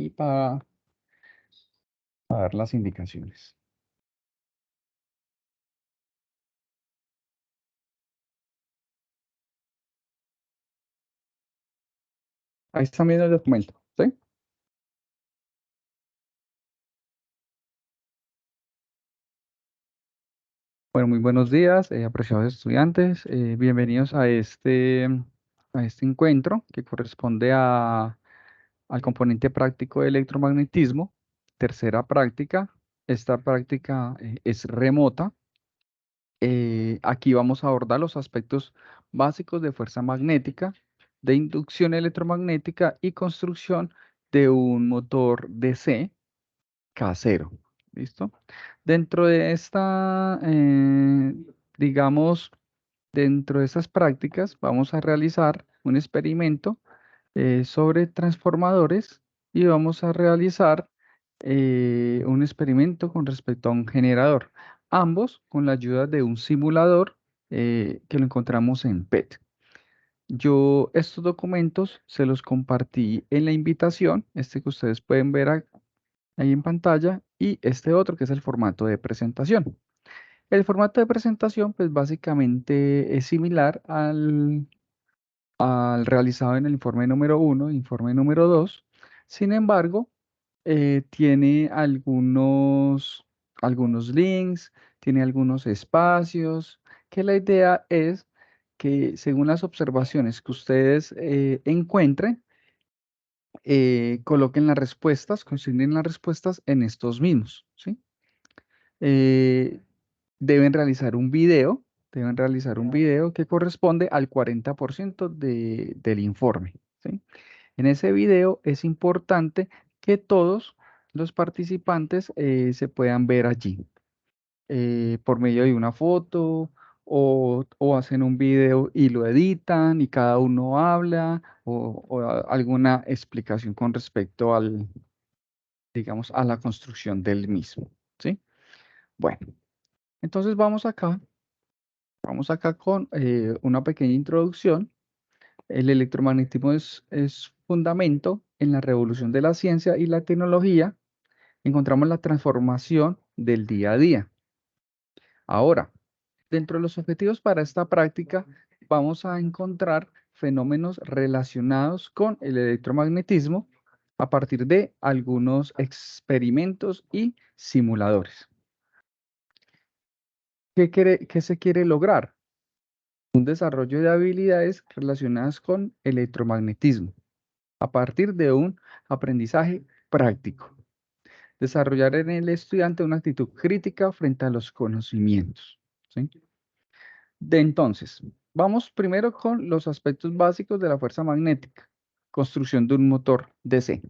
aquí para dar las indicaciones. Ahí están viendo el documento, ¿sí? Bueno, muy buenos días, apreciados estudiantes. Bienvenidos a este encuentro que corresponde al componente práctico de electromagnetismo, tercera práctica. Esta práctica es remota. Aquí vamos a abordar los aspectos básicos de fuerza magnética, de inducción electromagnética y construcción de un motor DC casero. ¿Listo? Dentro de digamos, dentro de estas prácticas vamos a realizar un experimento sobre transformadores y vamos a realizar un experimento con respecto a un generador, ambos con la ayuda de un simulador que lo encontramos en PET. Yo estos documentos se los compartí en la invitación, este que ustedes pueden ver ahí en pantalla, y este otro que es el formato de presentación. El formato de presentación, pues básicamente es similar al realizado en el informe número 1, informe número 2. Sin embargo, tiene algunos links, tiene algunos espacios, que la idea es que según las observaciones que ustedes encuentren, coloquen las respuestas, consignen las respuestas en estos mismos, ¿sí? Eh, deben realizar un video, que corresponde al 40% del informe, ¿sí? En ese video es importante que todos los participantes se puedan ver allí por medio de una foto o hacen un video y lo editan y cada uno habla o alguna explicación con respecto digamos, a la construcción del mismo, ¿sí? Bueno, entonces vamos acá con una pequeña introducción. El electromagnetismo es fundamento en la revolución de la ciencia y la tecnología. Encontramos la transformación del día a día. Ahora, dentro de los objetivos para esta práctica, vamos a encontrar fenómenos relacionados con el electromagnetismo a partir de algunos experimentos y simuladores. ¿Qué se quiere lograr? Un desarrollo de habilidades relacionadas con electromagnetismo a partir de un aprendizaje práctico. Desarrollar en el estudiante una actitud crítica frente a los conocimientos, ¿sí? Entonces, vamos primero con los aspectos básicos de la fuerza magnética, construcción de un motor DC.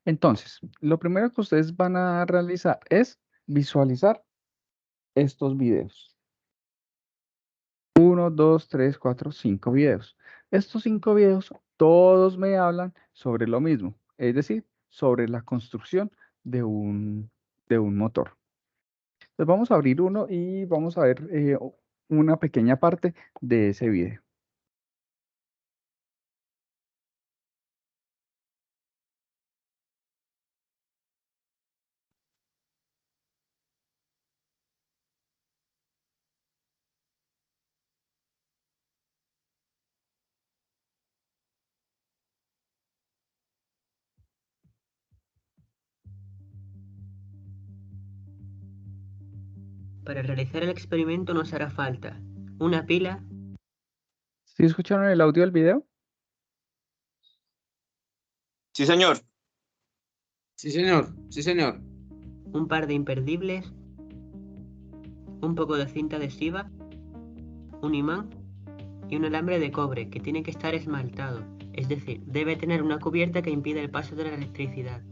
Entonces, lo primero que ustedes van a realizar es visualizar estos videos. 1, 2, 3, 4, 5 videos. Estos 5 videos todos me hablan sobre lo mismo, es decir, sobre la construcción de un motor. Entonces vamos a abrir uno y vamos a ver una pequeña parte de ese video. Para realizar el experimento nos hará falta una pila. ¿Sí escucharon el audio del video? Sí, señor. Sí, señor. Sí, señor. Un par de imperdibles, un poco de cinta adhesiva, un imán y un alambre de cobre que tiene que estar esmaltado, es decir, debe tener una cubierta que impida el paso de la electricidad.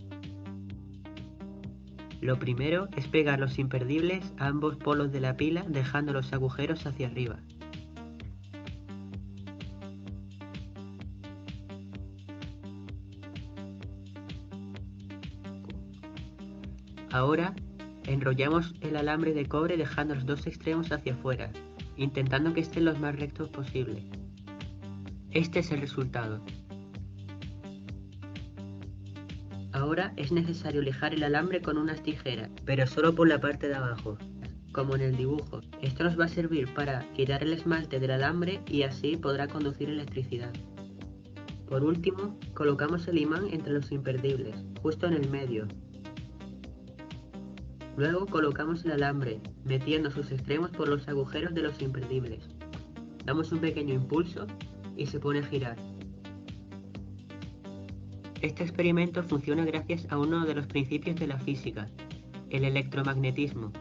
Lo primero es pegar los imperdibles a ambos polos de la pila dejando los agujeros hacia arriba. Ahora enrollamos el alambre de cobre dejando los dos extremos hacia afuera, intentando que estén los más rectos posible. Este es el resultado. Ahora es necesario lijar el alambre con unas tijeras, pero solo por la parte de abajo, como en el dibujo. Esto nos va a servir para quitar el esmalte del alambre y así podrá conducir electricidad. Por último, colocamos el imán entre los imperdibles, justo en el medio. Luego colocamos el alambre, metiendo sus extremos por los agujeros de los imperdibles. Damos un pequeño impulso y se pone a girar. Este experimento funciona gracias a uno de los principios de la física, el electromagnetismo.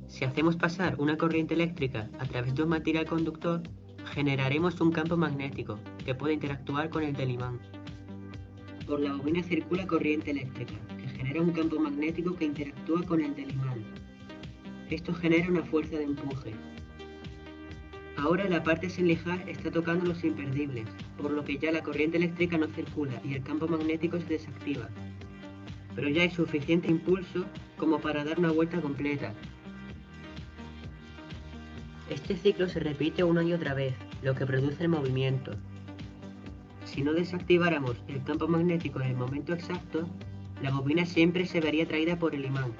Si hacemos pasar una corriente eléctrica a través de un material conductor, generaremos un campo magnético que puede interactuar con el del imán. Por la bobina circula corriente eléctrica, que genera un campo magnético que interactúa con el del imán. Esto genera una fuerza de empuje. Ahora la parte sin lijar está tocando los imperdibles, por lo que ya la corriente eléctrica no circula y el campo magnético se desactiva. Pero ya hay suficiente impulso como para dar una vuelta completa. Este ciclo se repite una y otra vez, lo que produce el movimiento. Si no desactiváramos el campo magnético en el momento exacto, la bobina siempre se vería atraída por el imán,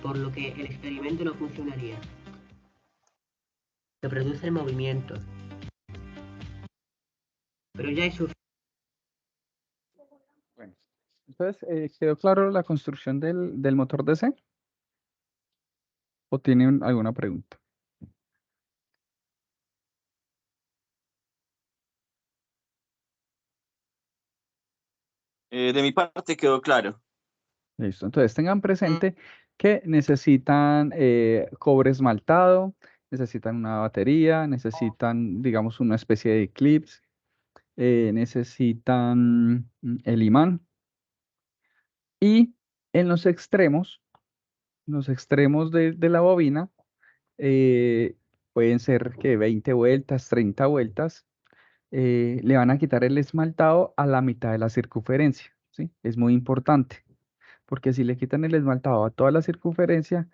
por lo que el experimento no funcionaría. Se produce el movimiento. Pero ya hay suficiente. Bueno, entonces, ¿quedó claro la construcción del motor DC? ¿O tienen alguna pregunta? De mi parte quedó claro. Listo. Entonces, tengan presente que necesitan cobre esmaltado, necesitan una batería, necesitan, digamos, una especie de clips, necesitan el imán. Y en los extremos de la bobina, pueden ser que 20 vueltas, 30 vueltas, le van a quitar el esmaltado a la mitad de la circunferencia, ¿sí? Es muy importante, porque si le quitan el esmaltado a toda la circunferencia,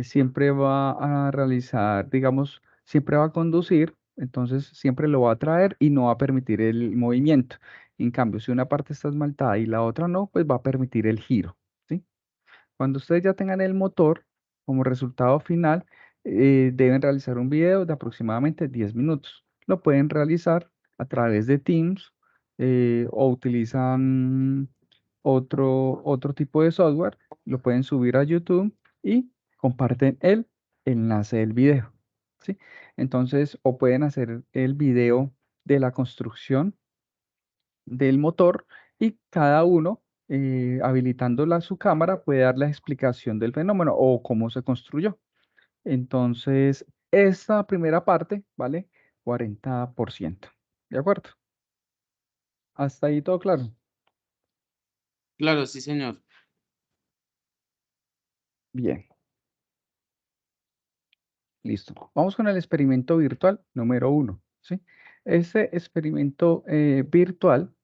siempre va a realizar, digamos, siempre va a conducir, entonces siempre lo va a traer y no va a permitir el movimiento. En cambio, si una parte está esmaltada y la otra no, pues va a permitir el giro, ¿sí? Cuando ustedes ya tengan el motor como resultado final, deben realizar un video de aproximadamente 10 minutos. Lo pueden realizar a través de Teams o utilizan otro tipo de software. Lo pueden subir a YouTube y comparten el enlace del video, ¿sí? Entonces, o pueden hacer el video de la construcción del motor y cada uno, habilitándola su cámara, puede dar la explicación del fenómeno o cómo se construyó. Entonces, esta primera parte vale 40%. ¿De acuerdo? Hasta ahí todo claro. Claro, sí, señor. Bien. Listo. Vamos con el experimento virtual número 1, ¿sí? Este experimento virtual,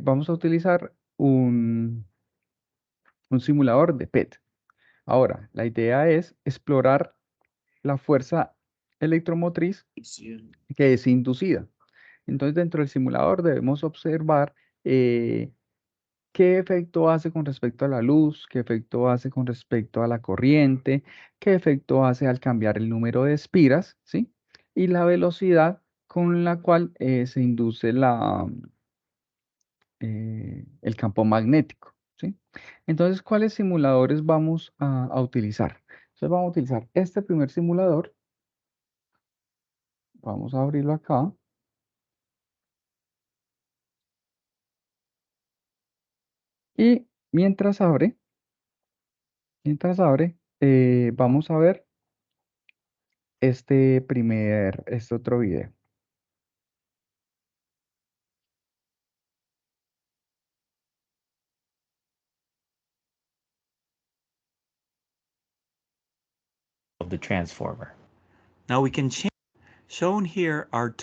vamos a utilizar un simulador de PET. Ahora, la idea es explorar la fuerza electromotriz Sí. que es inducida. Entonces, dentro del simulador debemos observar qué efecto hace con respecto a la luz, qué efecto hace con respecto a la corriente, qué efecto hace al cambiar el número de espiras, ¿sí? Y la velocidad con la cual se induce el campo magnético, ¿sí? Entonces, ¿cuáles simuladores vamos a utilizar? Entonces, vamos a utilizar este primer simulador. Vamos a abrirlo acá. Y mientras abre, vamos a ver este otro video. Of the transformer. Now we can change. Shown here are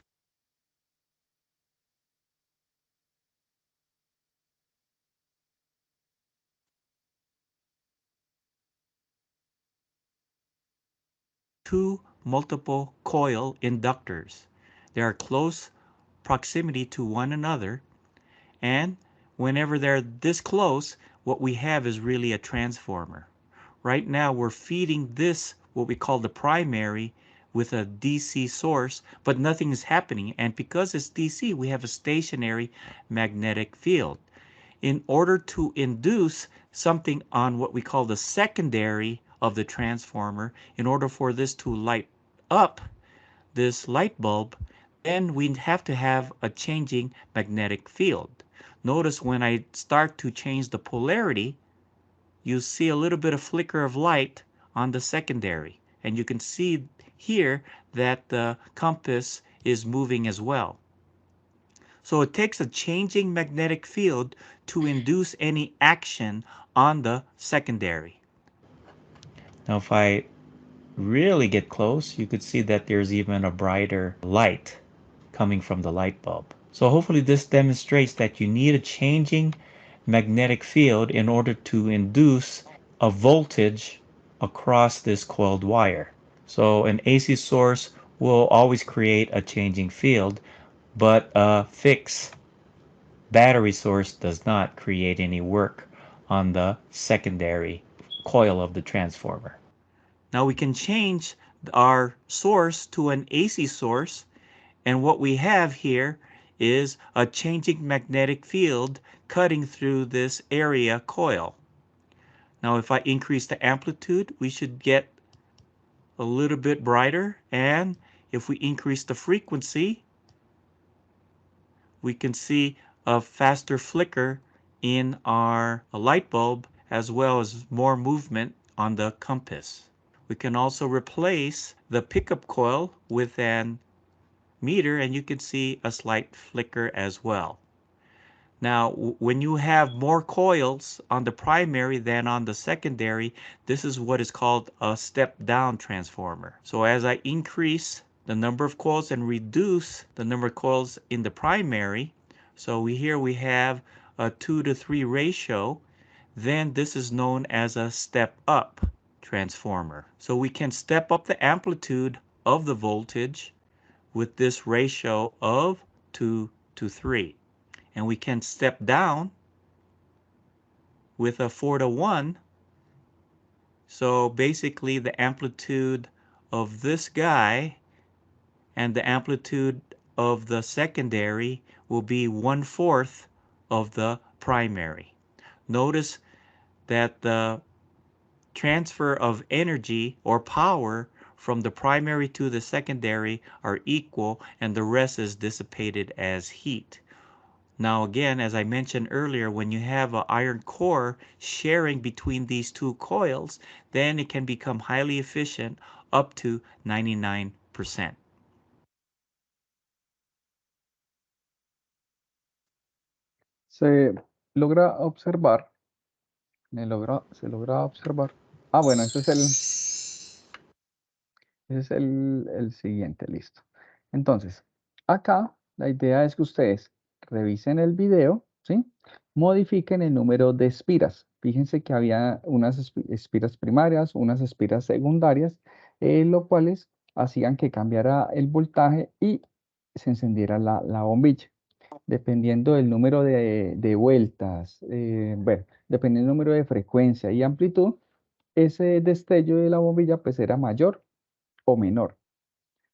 two multiple coil inductors. They are close proximity to one another, and whenever they're this close, what we have is really a transformer. Right now we're feeding this, what we call the primary, with a DC source, but nothing is happening. And because it's DC, we have a stationary magnetic field. In order to induce something on what we call the secondary of the transformer, in order for this to light up this light bulb, then we have to have a changing magnetic field. Notice when I start to change the polarity, you see a little bit of flicker of light on the secondary. And you can see here that the compass is moving as well. So it takes a changing magnetic field to induce any action on the secondary. Now if I really get close, you could see that there's even a brighter light coming from the light bulb. So hopefully this demonstrates that you need a changing magnetic field in order to induce a voltage across this coiled wire. So an AC source will always create a changing field, but a fixed battery source does not create any work on the secondary coil of the transformer. Now we can change our source to an AC source, and what we have here is a changing magnetic field cutting through this area coil. Now if I increase the amplitude, we should get a little bit brighter, and if we increase the frequency, we can see a faster flicker in our light bulb, as well as more movement on the compass. We can also replace the pickup coil with an meter, and you can see a slight flicker as well. Now when you have more coils on the primary than on the secondary, this is what is called a step down transformer. So as I increase the number of coils and reduce the number of coils in the primary, so here we have a 2:3 ratio, then this is known as a step up transformer. So we can step up the amplitude of the voltage with this ratio of 2:3. And we can step down with a 4:1. So basically the amplitude of this guy and the amplitude of the secondary will be 1/4 of the primary. Notice that the transfer of energy or power from the primary to the secondary are equal, and the rest is dissipated as heat. Now again, as I mentioned earlier, when you have an iron core sharing between these two coils, then it can become highly efficient up to 99%. Se logra observar, se logra observar. Ah, bueno, ese es el siguiente, listo. Entonces, acá la idea es que ustedes revisen el video, ¿sí? Modifiquen el número de espiras. Fíjense que había unas espiras primarias, unas espiras secundarias, lo cuales hacían que cambiara el voltaje y se encendiera la bombilla. Dependiendo del número de vueltas, bueno, dependiendo del número de frecuencia y amplitud, ese destello de la bombilla pues era mayor o menor.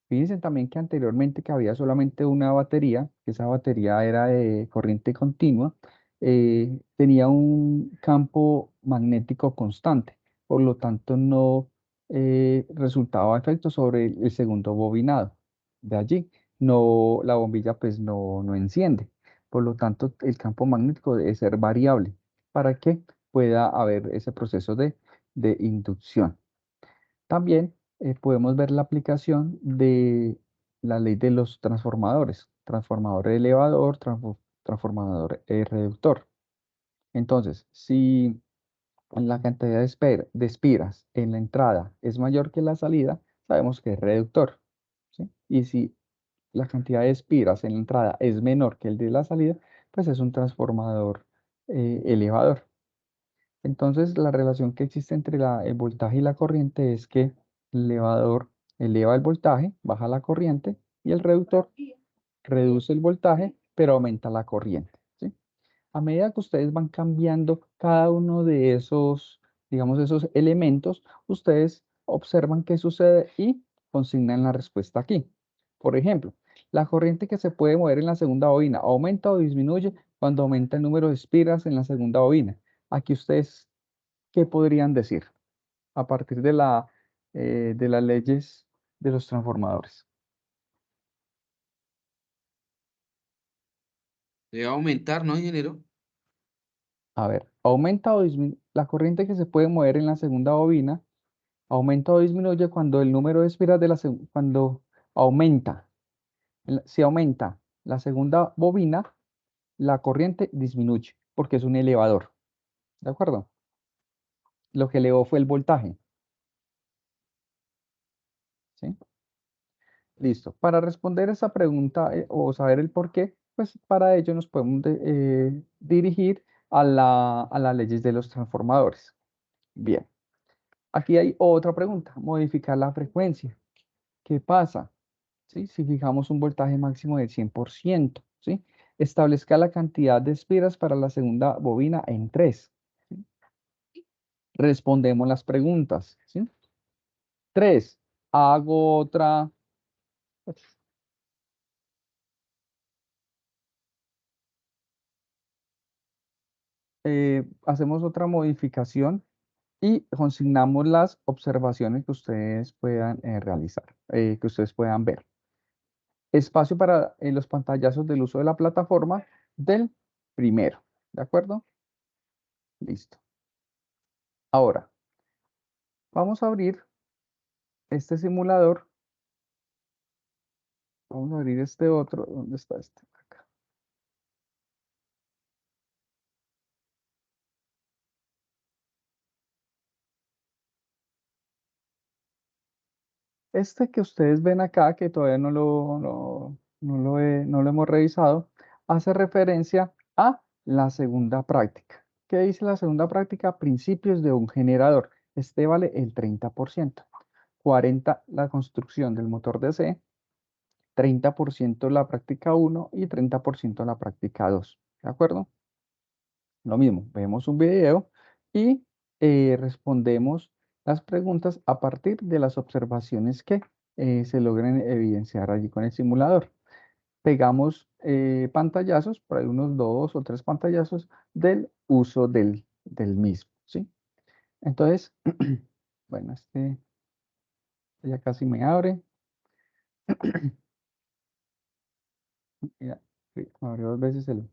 Fíjense también que anteriormente que había solamente una batería, que esa batería era de corriente continua, tenía un campo magnético constante, por lo tanto no resultaba efecto sobre el segundo bobinado. De allí, no, la bombilla pues no enciende, por lo tanto el campo magnético debe ser variable para que pueda haber ese proceso de inducción. También podemos ver la aplicación de la ley de los transformadores, transformador elevador, transformador reductor. Entonces, si la cantidad de espiras en la entrada es mayor que la salida, sabemos que es reductor, ¿sí? Y si la cantidad de espiras en la entrada es menor que el de la salida, pues es un transformador elevador. Entonces, la relación que existe entre el voltaje y la corriente es que el elevador eleva el voltaje, baja la corriente, y el reductor reduce el voltaje, pero aumenta la corriente, ¿sí? A medida que ustedes van cambiando cada uno de esos, digamos, esos elementos, ustedes observan qué sucede y consignan la respuesta aquí. Por ejemplo, la corriente que se puede mover en la segunda bobina aumenta o disminuye cuando aumenta el número de espiras en la segunda bobina. Aquí ustedes, ¿qué podrían decir a partir de las leyes de los transformadores? Debe aumentar, ¿no, ingeniero? A ver, aumenta o disminuye la corriente que se puede mover en la segunda bobina, aumenta o disminuye cuando el número de espiras cuando aumenta. Si aumenta la segunda bobina, la corriente disminuye porque es un elevador. ¿De acuerdo? Lo que elevó fue el voltaje. ¿Sí? Listo. Para responder esa pregunta o saber el por qué, pues para ello nos podemos dirigir a las leyes de los transformadores. Bien. Aquí hay otra pregunta, modificar la frecuencia. ¿Qué pasa? ¿Sí? Si fijamos un voltaje máximo del 100%, ¿sí? Establezca la cantidad de espiras para la segunda bobina en 3. ¿Sí? Respondemos las preguntas, ¿sí? 3. Hago otra. Hacemos otra modificación y consignamos las observaciones que ustedes puedan realizar, que ustedes puedan ver. Espacio para los pantallazos del uso de la plataforma del primero. ¿De acuerdo? Listo. Ahora, vamos a abrir este simulador. Vamos a abrir este otro. ¿Dónde está este? Acá. Este que ustedes ven acá, que todavía no lo hemos revisado, hace referencia a la segunda práctica. ¿Qué dice la segunda práctica? Principios de un generador. Este vale el 30%. 40% la construcción del motor DC, 30% la práctica 1 y 30% la práctica 2. ¿De acuerdo? Lo mismo, vemos un video y respondemos las preguntas a partir de las observaciones que se logren evidenciar allí con el simulador. Pegamos pantallazos, por ahí unos 2 o 3 pantallazos del uso del mismo, ¿sí? Entonces, bueno, este ya casi me abre. Mira, sí, me abrió 2 veces el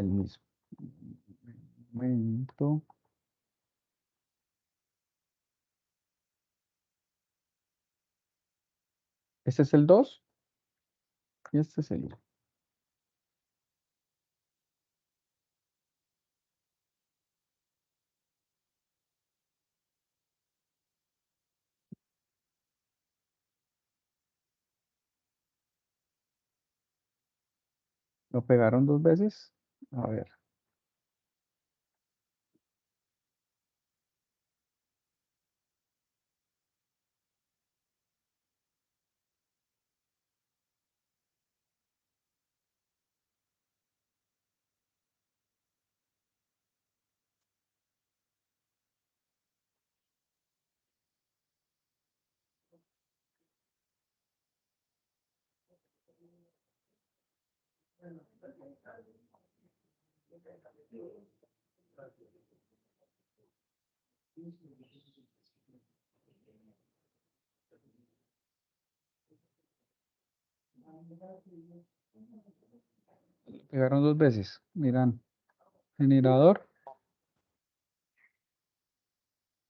mismo. Un momento. Este es el 2 y este es el 1. ¿Lo pegaron 2 veces? A ver. Pegaron 2 veces. Miran, generador,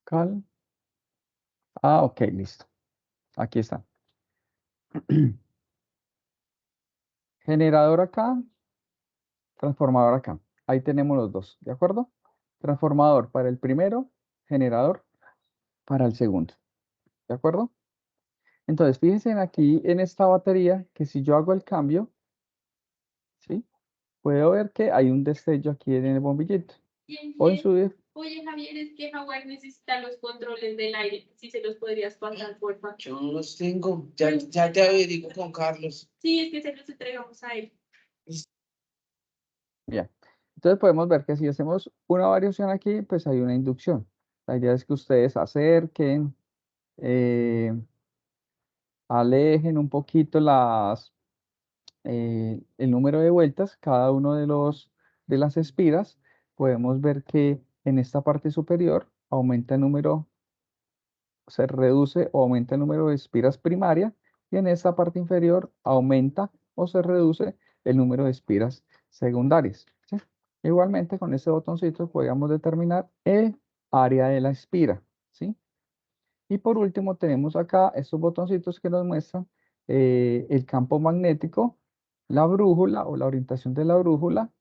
cal. Ah, ok, listo. Aquí está. Generador acá, transformador acá. Ahí tenemos los dos, ¿de acuerdo? Transformador para el primero, generador para el segundo, ¿de acuerdo? Entonces, fíjense aquí en esta batería que si yo hago el cambio, ¿sí? Puedo ver que hay un destello aquí en el bombillito. O en su Oye, Javier, es que Hawái necesita los controles del aire. Si se los podrías pasar, por favor. Yo no los tengo. Ya te averiguo con Carlos. Sí, es que se los entregamos a él. Bien. Entonces podemos ver que si hacemos una variación aquí, pues hay una inducción. La idea es que ustedes acerquen, alejen un poquito el número de vueltas, cada uno de las espiras. Podemos ver que en esta parte superior aumenta el número, se reduce o aumenta el número de espiras primaria, y en esta parte inferior aumenta o se reduce el número de espiras secundarias, ¿sí? Igualmente con este botoncito podríamos determinar el área de la espira, ¿sí? Y por último tenemos acá estos botoncitos que nos muestran el campo magnético, la brújula o la orientación de la brújula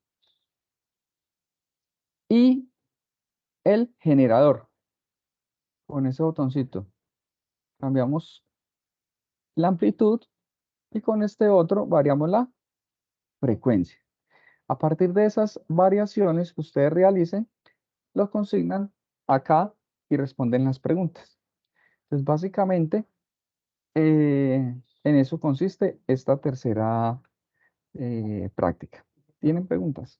y el generador. Con ese botoncito cambiamos la amplitud y con este otro variamos la frecuencia. A partir de esas variaciones que ustedes realicen, lo consignan acá y responden las preguntas. Entonces, básicamente, en eso consiste esta tercera práctica. ¿Tienen preguntas?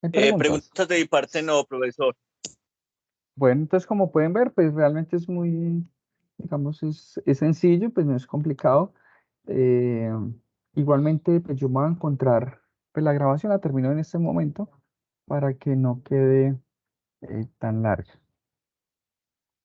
¿Hay preguntas? Preguntas de mi parte no, profesor. Bueno, entonces como pueden ver, pues realmente es muy, digamos, es sencillo, pues no es complicado. Eh, Igualmente, pues yo me voy a encontrar, pues la grabación la termino en este momento para que no quede tan larga.